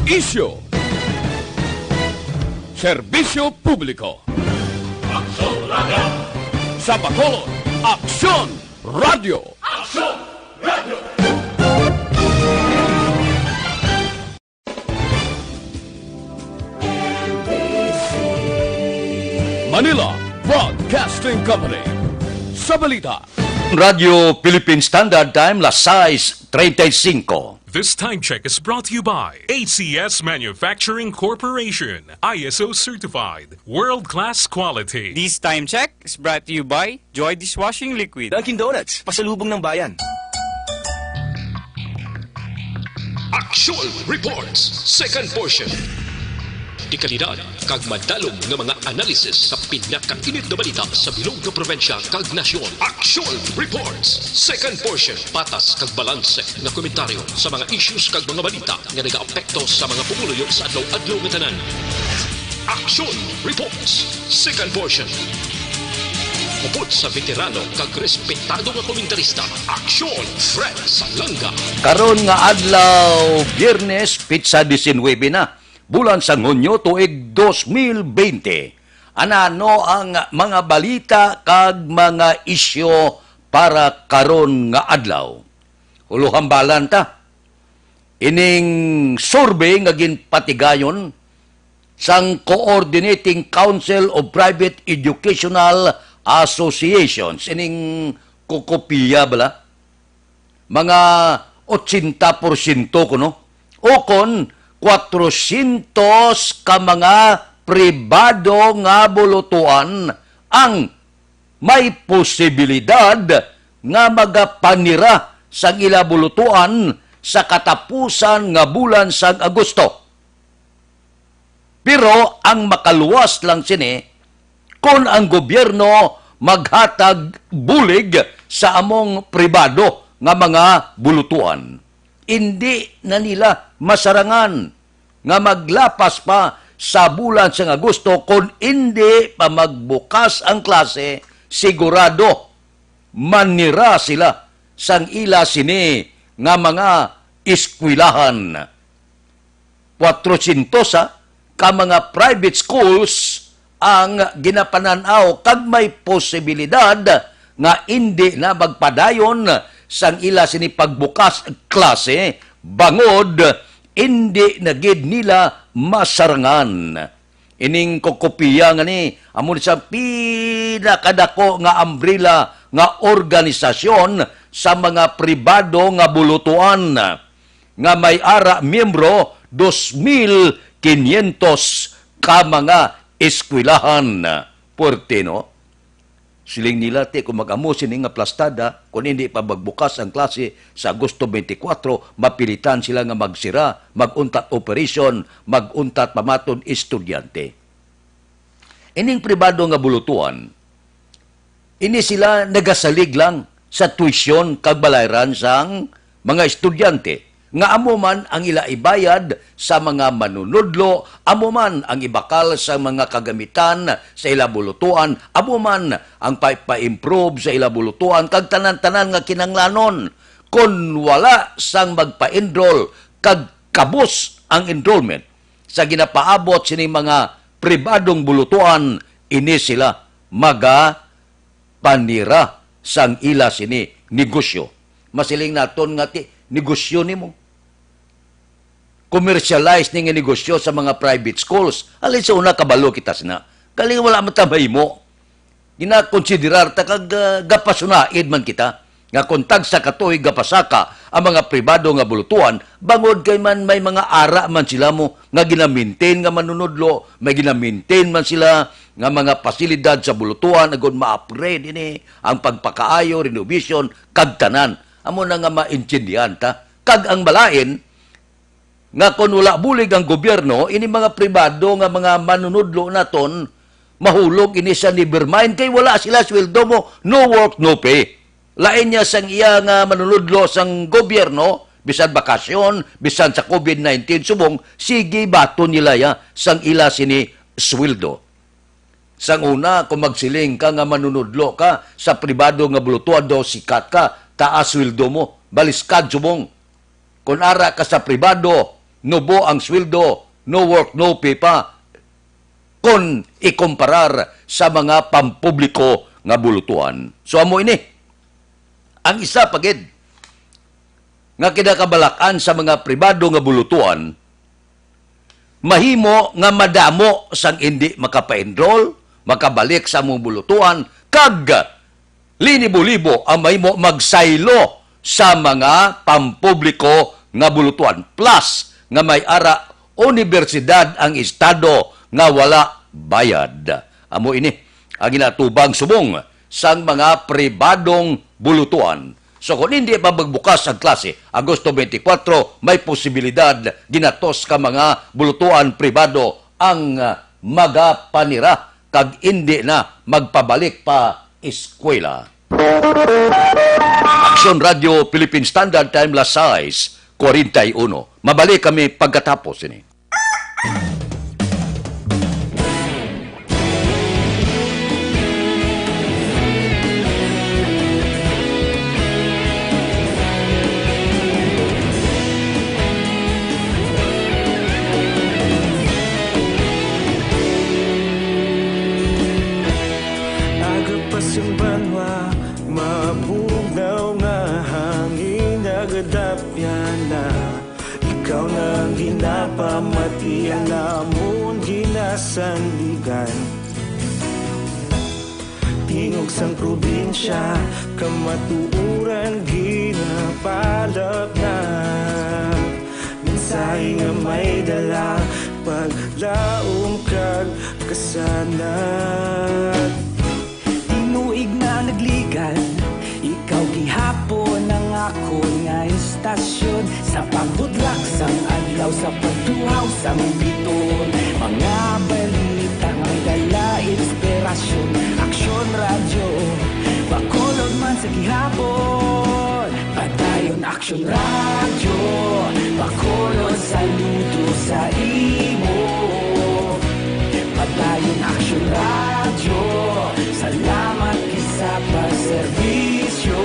Isyo. Serbisyo publiko. Aksyon Radio! Sa Bacolod, Aksyon Radio. Aksyon Radio! Manila Broadcasting Company. Sa balita. Radio Philippine Standard Time, las 6:35. This time check is brought to you by ACS Manufacturing Corporation, ISO certified, world-class quality. This time check is brought to you by Joy Dishwashing Liquid. Dunkin' Donuts, pasalubong ng bayan. Aksyon Reports, second portion. Di kalidad, kag madalong nga mga analisis sa pinakainit na balita sa bilog na probinsya kag nasyon. Aksyon Reports, second portion. Patas kag balanse nga komentaryo sa mga issues kag mga balita nga nagaapekto sa mga pumuluyo sa adlaw-adlaw nga tanan. Aksyon Reports, second portion. Upod sa veterano kag respetado nga komentarista, Aksyon Fred Salanga. Karon nga adlaw, Biyernes, pizza 19 na. Bulan sa Hunyo tuig 2020. Ano ang mga balita kag mga isyo para karon nga adlaw? Huluhambalan ta. Ining survey nga ginpatigayon sang Coordinating Council of Private Educational Associations. Ining kukopiya bala. Mga 80% kuno. O kon 400 ka mga pribado nga bulutuan ang may posibilidad nga magapanira sa ila bulutuan sa katapusan nga bulan sa Agosto. Pero ang makaluwas lang sini kung ang gobyerno maghatag bulig sa among pribado nga mga bulutuan. Hindi na nila masarangan nga maglapas pa sa bulan sa Agosto kung hindi pa magbukas ang klase, sigurado manira sila sang ila sini nga mga eskwilahan. 400 ka mga private schools ang ginapananaw kag may posibilidad nga hindi na magpadayon sang ila sini pagbukas klase bangod hindi na gid nila masarangan. Ining kokopiya nga ni amon sa pinakadako nga umbrella nga organisasyon sa mga pribado nga bulutuan nga may ara miyembro 2,500 ka mga eskwilahan. Porte, no? Siling nila ti kung mag-amo sini nga plastada, kung hindi pa magbukas ang klase sa Agosto 24, mapilitan sila nga magsira, maguntat operation, maguntat pamaton estudyante. Ining pribado nga bulutuan, ini sila nagasalig lang sa tuition kag balayran sang mga estudyante. Nga amo man ang ila ibayad sa mga manunudlo, amo man ang ibakal sa mga kagamitan sa ila bulutuan, amo man ang pa-improve sa ila bulutuan, kag tanan-tanan nga kinanglanon. Kung wala sang magpa-enroll, kag kabus ang enrollment sa ginapaabot sining mga pribadong bulutuan, ini sila panira sang ila sini negosyo. Masiling naton nga ti negosyo nimo. Commercialize ning negosyo sa mga private schools. Alin sa una kabalo kita sina. Kaling wala matabay mo. Ginakonsiderar ta kag gapasunaid man kita. Nga kontag sa katoy gapasaka ang mga pribado nga bulutuan, bangod kay man may mga ara man sila mo nga ginamintain nga manunudlo, may ginamintain man sila nga mga pasilidad sa bulutuan agon ma-upgrade ini ang pagpakaayo, renovation, kag tanan. Amo na nga maintindihan ta. Kag ang balain nga kung wala bulig ang gobyerno, ini mga pribado nga mga manunudlo naton, mahulog ini sa nevermind kay wala sila sweldo mo, no work, no pay. Lain niya sang iya nga manunudlo sang gobyerno, bisan bakasyon, bisan sa COVID-19 subong, sige bato nila ya sang ila sini sweldo. Sang una, kung magsiling ka nga manunudlo ka sa pribado nga bulutuan daw sikat ka, taas sweldo mo, baliskad subong. Kung ara ka sa pribado nubo ang sweldo, no work, no pay pa, kung ikumparar sa mga pampubliko nga bulutuan. So amo ini, ang isa pagid nga kinakabalakan sa mga pribado nga bulutuan, mahimo nga madamo sang hindi makapa-enroll, makabalik sa mong bulutuan, kag linibo-libo ang mahimo magsaylo sa mga pampubliko nga bulutuan. Plus, nga may ara universidad ang estado nga wala bayad. Amo ini, ang ginatubang subong sang mga pribadong bulutuan. So kung hindi pa magbukas ang klase, Agosto 24, may posibilidad ginatos ka mga bulutuan pribado ang magapanira kag hindi na magpabalik pa eskwela. Action Radio Philippine Standard Time Las 6:41. Mabalik kami pagkatapos ini. Simbanwa, mabugaw nga hangin nagadapyan na. Ikaw na ginapamati, alamon ginasandigan. Tingog sang probinsya, kamatuuran ginapalap na. Minsay nga may dala, paglaom kag kasanat. Tuig na nagligan, ikaw gihapon ang ako nga istasyon. Sa pagbudlak sang adlaw, sa pagtuhaw sang biton. Mga balita nga dala inspirasyon. Aksyon radyo, bakolod man sa gihapon. Padayon aksyon radyo, bakolod saludo sa imo. Padayon aksyon radyo, salamat sa pagserbisyo.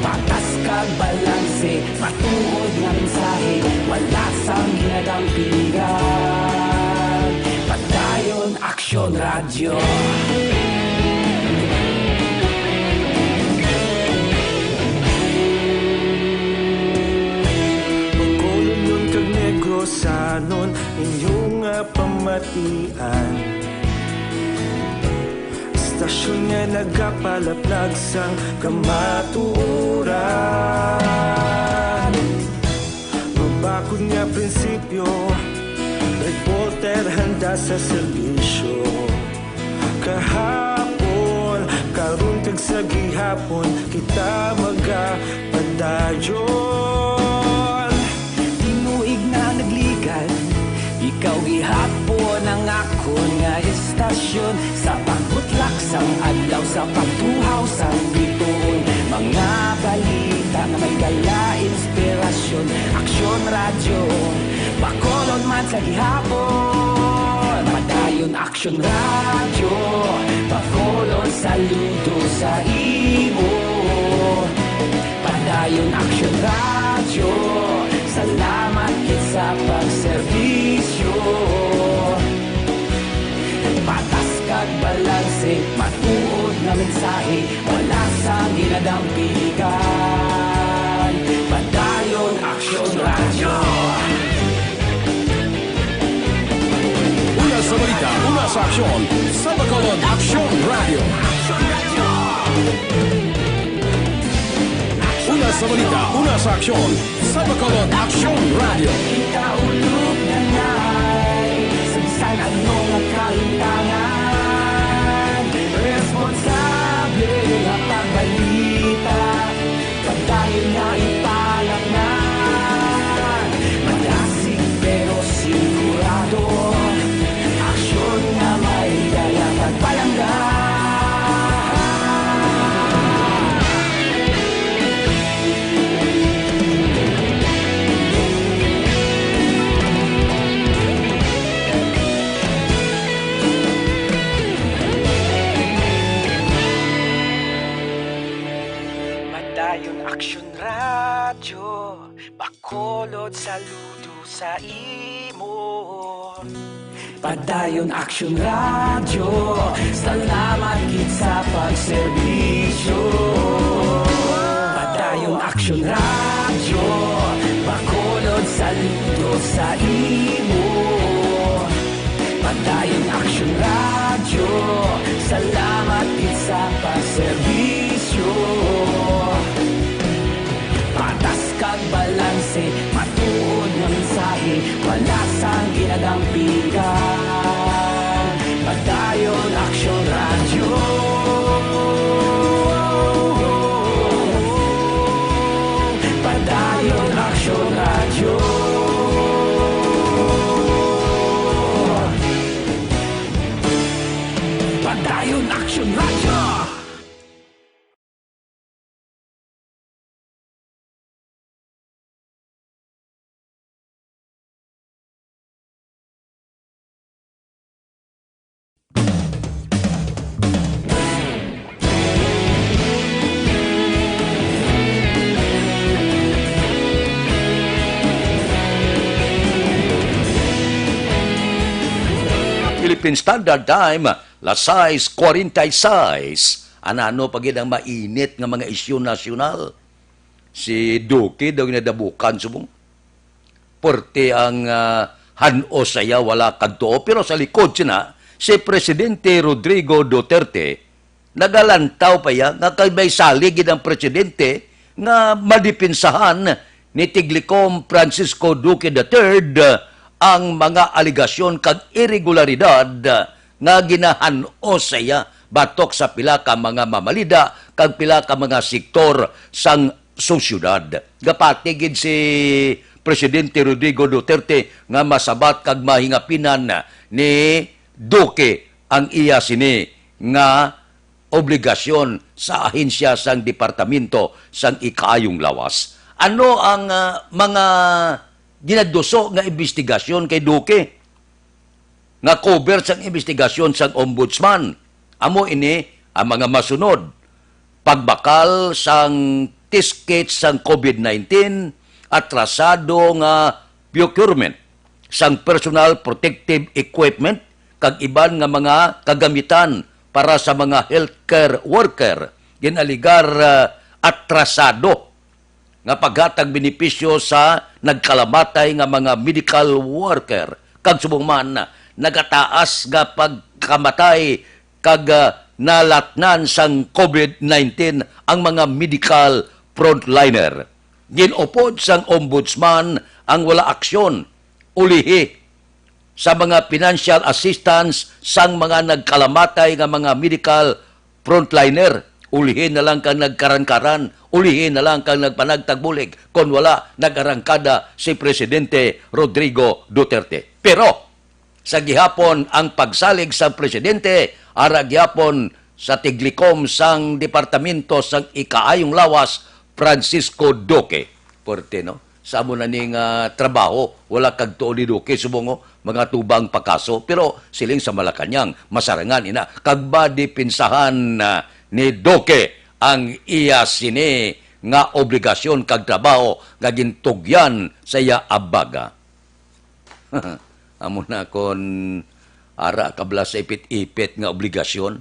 Patas kag balanse, matuod nga mensahe, wala sang ginadampingan. Padayon Aksyon Radyo. Magkulunyon kag negrosanon, inyong pamatian. Stasyon nga nagapalaplag sang kamatuuran. Mabakod nga prinsipyo, reporter handa sa serbisyo. Kahapon, karon kag sa gihapon, kita magapadayon. Tinuig na nagligan, ikaw gihapon ang ako nga istasyon. Sa pagbutlak sang adlaw, sa pagtuhaw sang biton. Mga balita nga may dala inspirasyon. Aksyon radyo, bakolod man sa gihapon. Padayon Aksyon radyo, bakolod saludo sa imo. Padayon Aksyon radyo, salamat kit sa pagserbisyo. Patas kag balanse, matuod na mensahe, wala sang ginadampigan. Padayon Aksyon Radyo. Una sa balita, una sa aksyon, sa Bacolod Aksyon Radio. Una sa balita, una sa aksyon, sa Bacolod Aksyon Radio. Ikaulog na ngay, sansan ano nga kaintangan. Responsable nga pagbalita, pagdahil nga ipalak na. Malasig pero sigurado, aksyon nga may dala pagpalanggan. sa imo. Padayon Action Radio, salamat gid sa pagserbisyo. Padayon Action Radio, bakolod saludo sa imo. Padayon Action Radio, salamat gid sa pagserbisyo. Patas kag balanse, matuod nga mensahe, wala sang ginagampikan. Padayon Action Radio. Padayon Action Radio. Padayon Action Radio. Philippine Standard Time, las 6:46. Ano pagid ang mainit nga mga isyu nasyonal? Si Duque daw ginadabukan subong. Porte ang hano saya wala kadto, pero sa likod sina si Presidente Rodrigo Duterte nagalantaw pa ya nga kay may salig ang presidente nga madipinsahan ni Tiglikom Francisco Duque III ang mga aligasyon kag irregularidad nga ginahan-o saya batok sa pila ka mga mamalida kag pila ka mga sektor sang sosyudad. Gapatigid si Presidente Rodrigo Duterte nga masabat kag mahingapinan ni Duque ang iya sini nga obligasyon sa ahensya sang Departamento sang Ikaayong Lawas. Ano ang mga ginaduso nga investigasyon kay Duque nga cover sang investigasyon sang ombudsman? Amo ini ang mga masunod: pagbakal sang test kit sang COVID-19, atrasado nga procurement sang personal protective equipment kag iban nga mga kagamitan para sa mga healthcare worker, ginaligar atrasado nga paghatag benepisyo sa nagkalamatay nga mga medical worker kag subong man nagataas nga pagkamatay kag nalatnan sang COVID-19 ang mga medical frontliner. Ginupod sang ombudsman ang wala aksyon, ulihi sa mga financial assistance sang mga nagkalamatay nga mga medical frontliner. Ulihin na lang kang nagkarankaran, ulihin na lang kang nagpanagtagbulig kung wala nagarangkada si Presidente Rodrigo Duterte. Pero sa gihapon ang pagsalig sa Presidente, ara gihapon sa Tiglikom sang Departamento sang Ikaayong Lawas, Francisco Duque. Porte, no? Sa mo na ning trabaho, wala kag tuo ni Duque, subongo, mga tubang pakaso. Pero siling sa Malacanang, masarangan ina, kagbadi pinsahan ni Duque ang iya sini nga obligasyon kag trabaho nga gintugyan sa iya abaga. Amo na kon ara kabla sa ipit-ipit nga obligasyon,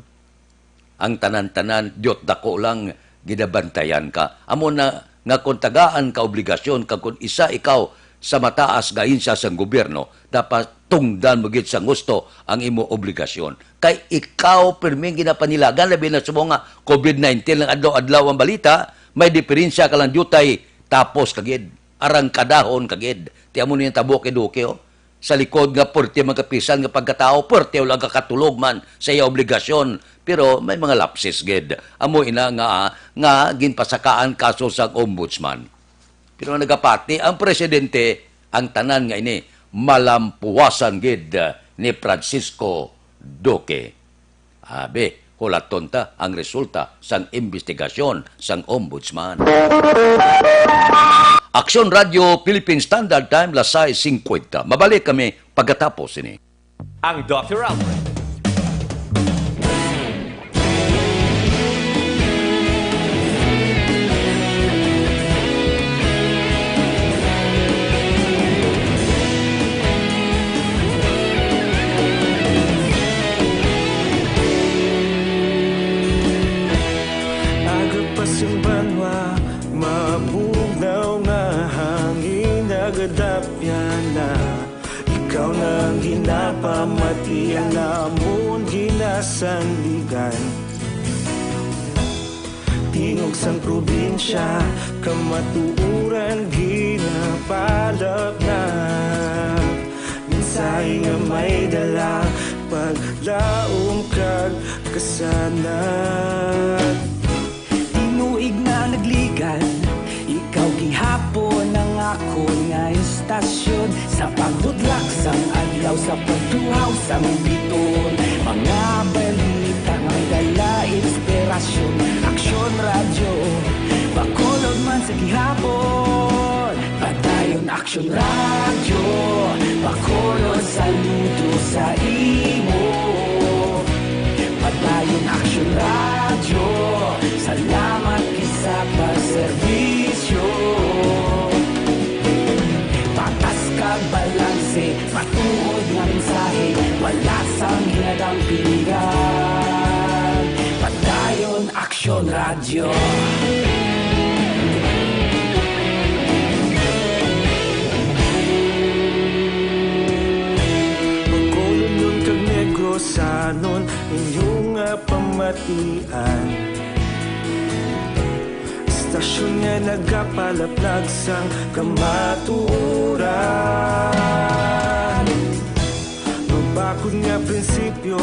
ang tanan-tanan diyot dako lang ginabantayan ka. Amo na nga kung tagaan ka obligasyon kag kung isa ikaw sa mataas nga insya sa gobyerno, dapat tungdan mo gid sa gusto ang imo obligasyon. Kay ikaw perming ginapanilagan, labi na sumo nga COVID-19 lang adlaw-adlaw ang balita, may diferensya ka lang dutay tapos kagid, arang kadahon kagid. Tiyan mo niya tabo kay Duque, oh. Sa likod nga porte magkapisan nga pagkatao, porte wala kakatulog man sa iya obligasyon. Pero may mga lapses gid. Amo ina nga ginpasakaan kaso sa ombudsman. Pero nagapati ang presidente, ang tanan nga ini malampuwasan gid ni Francisco Duque. Abe, hulaton ta ang resulta sang investigasyon sang ombudsman. Aksyon Radio Philippine Standard Time, las 6:50. Mabalik kami pagkatapos ini. Ang Dr. Alfred. nagadapya na ikaw nang ginapamatian namon ginasandigan tingog sang probinsya kamatuuran ginapalap na minsay nga may dala paglaom kag kasanat Tinuig na nagligan Ikaw gihapon ang ako nga istasyon Sa pagdudlak sang adlaw Sa pagtuhaw sang biton Mga balita may dala inspirasyon Aksyon radyo Bacolod man sa gihapon Padayon aksyon radyo Bacolod saludo sa imo Padayon aksyon radyo Salamat isa pa serbisyo Patas kag balanse Matuod nga mensahe Wala sang hinadang pilihan Padayon aksyon radyo Bacolod nun kag Negrosanon inyong pamatian Istasyon nga nagapalaplag sang kamaturan Mabakod nga prinsipyo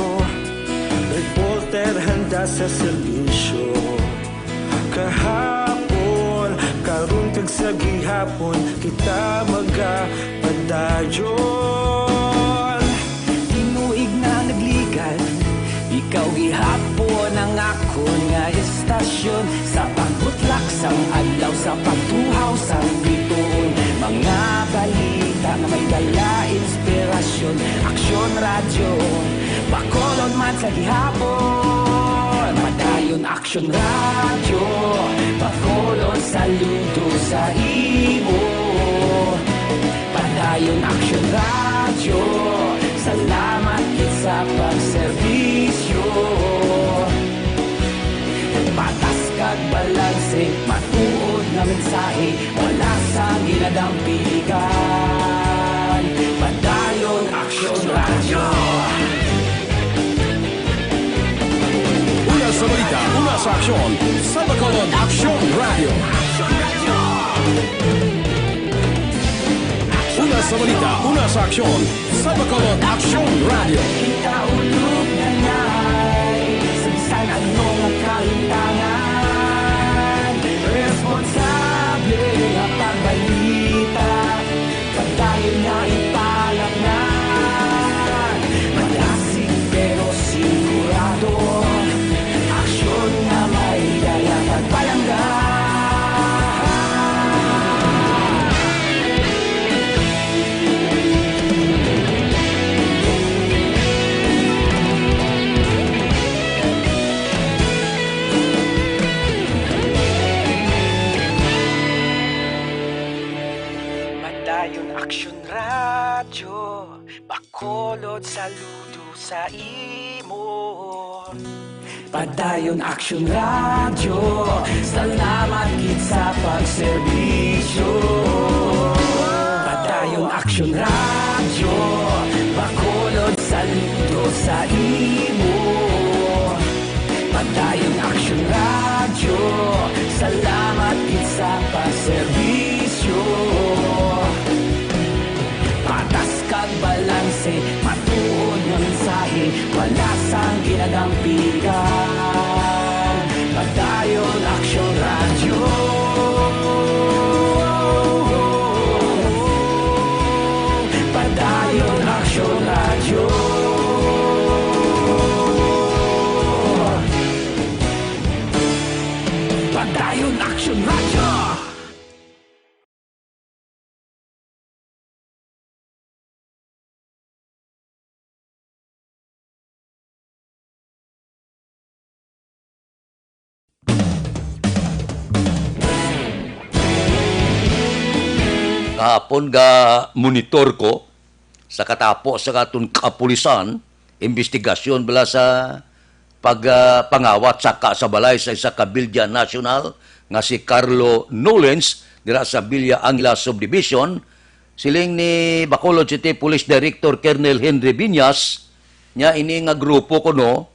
Reporter handa sa serbisyo Kahapon, karon kag sa gihapon Kita magapadayon Tinuig na nagligan Ikaw gihapon ang ako nga istasyon Sa pagbutlak sang adlaw Sa pagtuhaw sang biton Mga balita na may dala inspirasyon Aksyon radyo Bacolod man sa gihapon Padayon aksyon radyo Bacolod saludo sa imo Padayon aksyon radyo Salamat sa pagserbisyo Patas kag balanse Matuod na mensahe Wala sang ginadampigan Padayon aksyon radyo Una sa balita, una sa aksyon, sa Bacolod Aksyon Radio. Una sa balita, una sa aksyon, sa Bacolod Aksyon Radio. Kita ulog na na'y Sabsan anong ang kalintangan Responsable ang pagbalita Pagdayon na ipalaknan Malasig pero sigurado Aksyon na may dala pagpalanggan Padayon aksyon radyo Bacolod saludo sa imo Padayon aksyon radyo Salamat gid sa pagserbisyo Padayon aksyon radyo Bacolod saludo sa imo Padayon aksyon radyo Salamat gid sa pagserbisyo Patas kag balanse Matuod nga mensahe Wala sang ginadampigan Padayon aksyon radyo Padayon aksyon radyo Padayon aksyon radyo Kahapon ga monitor ko sa katapo sa katong kapulisan, investigasyon bala sa pangawat saka sa balay sa isa ka Bilya National nga si Carlo Nolens dira sa Villa Angela Subdivision siling ni Bacolod City Police Director Colonel Henry Viñas, nya ini nga grupo kuno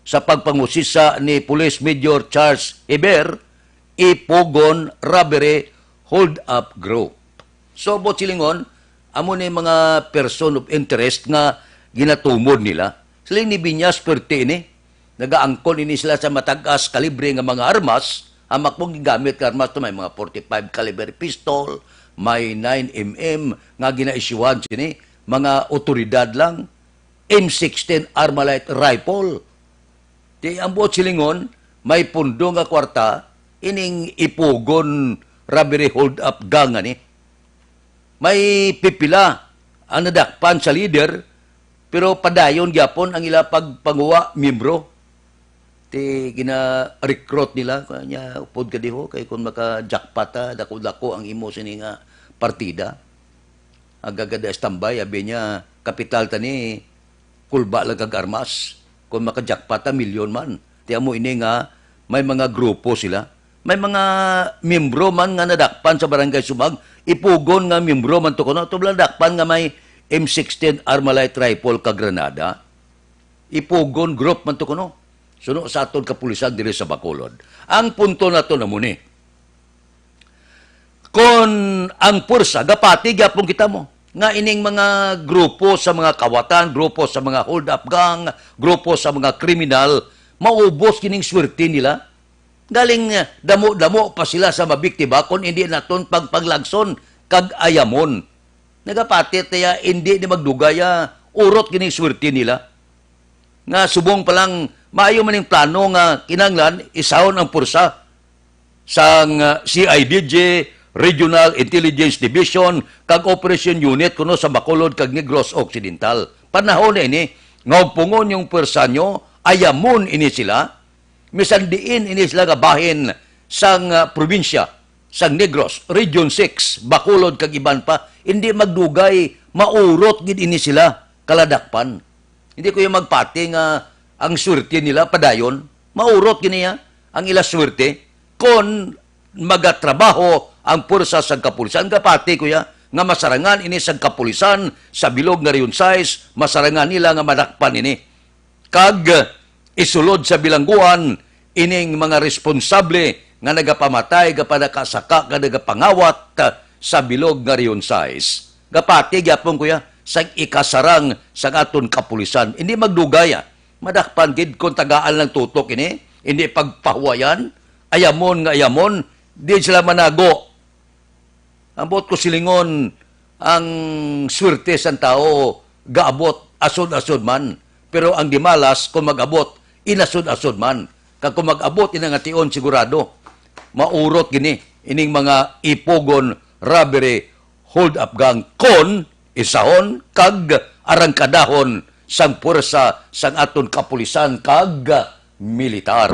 sa pagpangusisa ni Police Major Charles Eber, Ipogon Robbery Hold Up Group. So, silingon, amo ni mga person of interest nga ginatumod nila. Siling ni Viñas perti ini, nagaangkon ini sila sa matagas kalibre nga mga armas, amak mong gigamit ka armas to, may mga 45 caliber pistol, may 9mm nga ginaisyuhan sini, mga otoridad lang, M16 Armalite rifle. Di ang buot silingon, may pundo nga kwarta, ining Ipogon Robbery Hold Up Gang ani. May pipila ang nadakpan sa leader, pero padayon gyapon ang ila pagpanguwa membro. Ti gina-recruit nila kanya upod ka diho kay kun maka-jackpot dako-dako ang imo sini nga partida. Agagada standby abi niya kapital tani kulba lang kag armas. Kung maka-jackpot milyon man. Ti amo ini nga may mga grupo sila. May mga membro man nga nadakpan sa Barangay Sumag, Ipogon nga membro man to kuno, tublang dakpan nga may M16 Armalite rifle ka Granada. Ipogon group man to kuno. Suno sa aton kapulisan diri sa Bacolod. Ang punto na to na muni. Kon ang pursa, gapati gyapon kita mo. Nga ining mga grupo sa mga kawatan, grupo sa mga hold-up gang, grupo sa mga kriminal, maubos kining swerte nila. Galing damo-damo pa sila sa mabiktima kung hindi naton pagpaglagson kag ayamon. Nagapati taya hindi ni magdugaya urot kining swerte nila. Nga subong pa lang maayo maning plano nga kinanglan isahon ang pursa sang CIDG, Regional Intelligence Division, kag Operation Unit kuno sa Bacolod kag Negros Occidental. Panahon na ini, ngawpungon yung pwersa nyo, ayamon ini sila, misan diin ini sila gabahin sang probinsya, sang Negros, Region 6, Bacolod kag iban pa, hindi magdugay, maurot gid ini sila, kaladakpan. Hindi ko yung magpati nga ang swerte nila, padayon, maurot giniya, ang ila swerte, kon magatrabaho ang pursa sa kapulisan. Kapati kuya, nga masarangan ini sa kapulisan, sa bilog nga riyon size, masarangan nila nga madakpan ini. Kag isulod sa bilangguan, ining mga responsable nga nagapamatay, kapadakasaka, nga nagapangawat sa bilog nga riyon size. Kapati, gyapon kuya, sa ikasarang sa aton kapulisan. Hindi magdugaya. Madakpan gid kung tagaan lang tutok ini, hindi pagpahuwayan, ayamon nga ayamon, di sila manago. Ambot ko silingon, ang swerte sa tao, gaabot, asod-asod man. Pero ang dimalas, kung mag-abot, inasod-asod man. Kag kung mag-abot, inangation sigurado. Maurot gini, ining mga Ipogon Robbery Hold-Up Gang, kon isahon, kag arangkadahon, sang pursa, sang aton kapulisan, kag militar.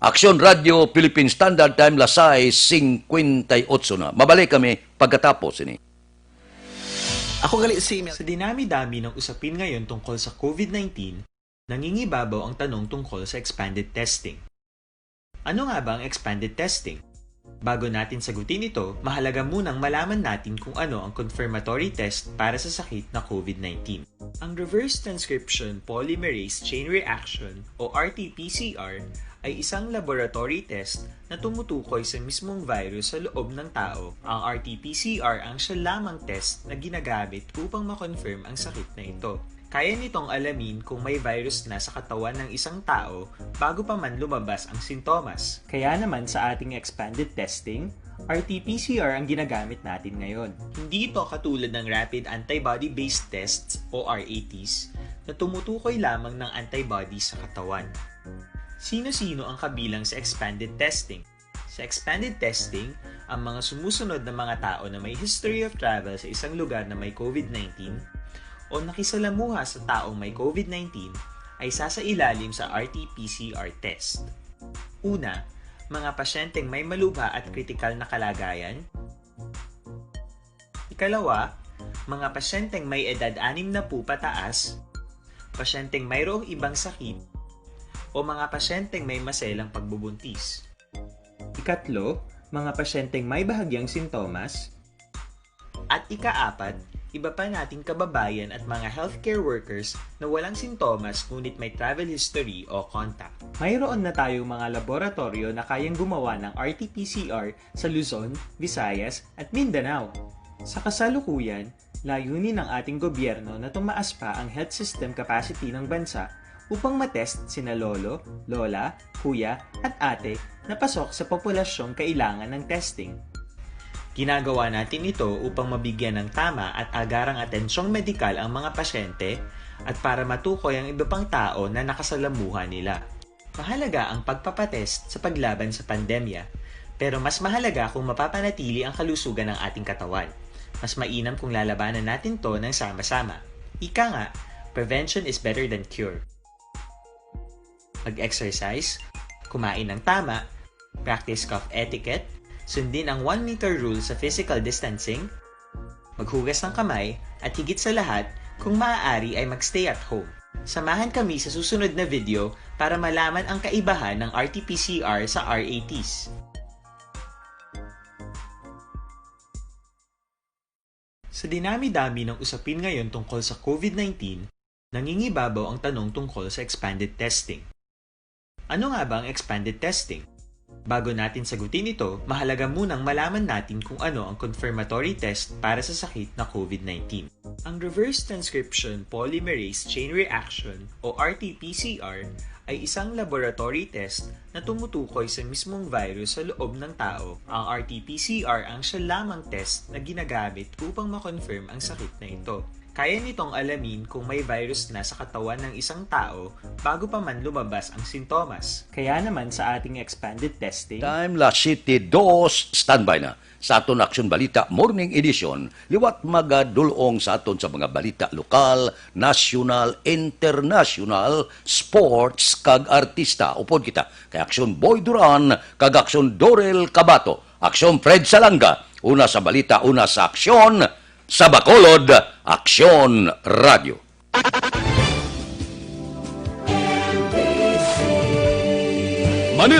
Aksyon Radio Philippine Standard Time Lasay 58 na. Mabalik kami pagkatapos ini. Ako gali si Sa dinami-dami ng usapin ngayon tungkol sa COVID-19, nangingibabaw ang tanong tungkol sa expanded testing. Ano nga ba ang expanded testing? Bago natin sagutin ito, mahalaga munang malaman natin kung ano ang confirmatory test para sa sakit na COVID-19. Ang Reverse Transcription Polymerase Chain Reaction o RT-PCR ay isang laboratory test na tumutukoy sa mismong virus sa loob ng tao. Ang RT-PCR ang siya lamang test na ginagamit upang makonfirm ang sakit na ito. Kaya nitong alamin kung may virus na sa katawan ng isang tao bago pa man lumabas ang sintomas. Kaya naman sa ating expanded testing, RT-PCR ang ginagamit natin ngayon. Hindi ito katulad ng Rapid Antibody-Based Tests o RATs na tumutukoy lamang ng antibodies sa katawan. Sino-sino ang kabilang sa expanded testing? Sa expanded testing, ang mga sumusunod na mga tao na may history of travel sa isang lugar na may COVID-19 o nakisalamuha sa taong may COVID-19 ay sasailalim sa RT-PCR test. Una, mga pasyenteng may malubha at kritikal na kalagayan. Ikalawa, mga pasyenteng may edad 60 pataas, pasyenteng mayroong ibang sakit, o mga pasyenteng may maselang pagbubuntis. Ikatlo, mga pasyenteng may bahagyang sintomas, at ika-4, iba pa nating kababayan at mga healthcare workers na walang sintomas ngunit may travel history o contact. Mayroon na tayong mga laboratorio na kayang gumawa ng RT-PCR sa Luzon, Visayas at Mindanao. Sa kasalukuyan, layunin ng ating gobyerno na tumaas pa ang health system capacity ng bansa upang matest sina lolo, lola, kuya at ate na pasok sa populasyong kailangan ng testing. Ginagawa natin ito upang mabigyan ng tama at agarang atensyong medikal ang mga pasyente at para matukoy ang iba pang tao na nakasalamuhan nila. Mahalaga ang pagpapatest sa paglaban sa pandemya, pero mas mahalaga kung mapapanatili ang kalusugan ng ating katawan. Mas mainam kung lalabanan natin to ng sama-sama. Ika nga, prevention is better than cure. Mag-exercise, kumain ng tama, practice cough etiquette, sundin ang 1 meter rule sa physical distancing, maghugas ng kamay, at higit sa lahat, kung maaari ay magstay at home. Samahan kami sa susunod na video para malaman ang kaibahan ng RT-PCR sa RATs. Sa dinami-dami ng usapin ngayon tungkol sa COVID-19, nangingibabaw ang tanong tungkol sa expanded testing. Ano nga ba ang expanded testing? Bago natin sagutin ito, mahalaga munang malaman natin kung ano ang confirmatory test para sa sakit na COVID-19. Ang reverse transcription polymerase chain reaction o RT-PCR ay isang laboratory test na tumutukoy sa mismong virus sa loob ng tao. Ang RT-PCR ang siya lamang test na ginagamit upang makonfirm ang sakit na ito. Kaya nitong alamin kung may virus na sa katawan ng isang tao bago pa man lumabas ang sintomas. Kaya naman sa ating expanded testing, Time la City 2, standby na. Sa aton Aksyon Balita Morning Edition, liwat magadulong sa aton sa mga balita lokal, national, international, sports, kag artista. Upod kita kay Aksyon Boy Duran, kag Aksyon Dorel Cabato, Aksyon Fred Salanga, una sa balita, una sa aksyon, sa Bacolod, Aksyon Radio.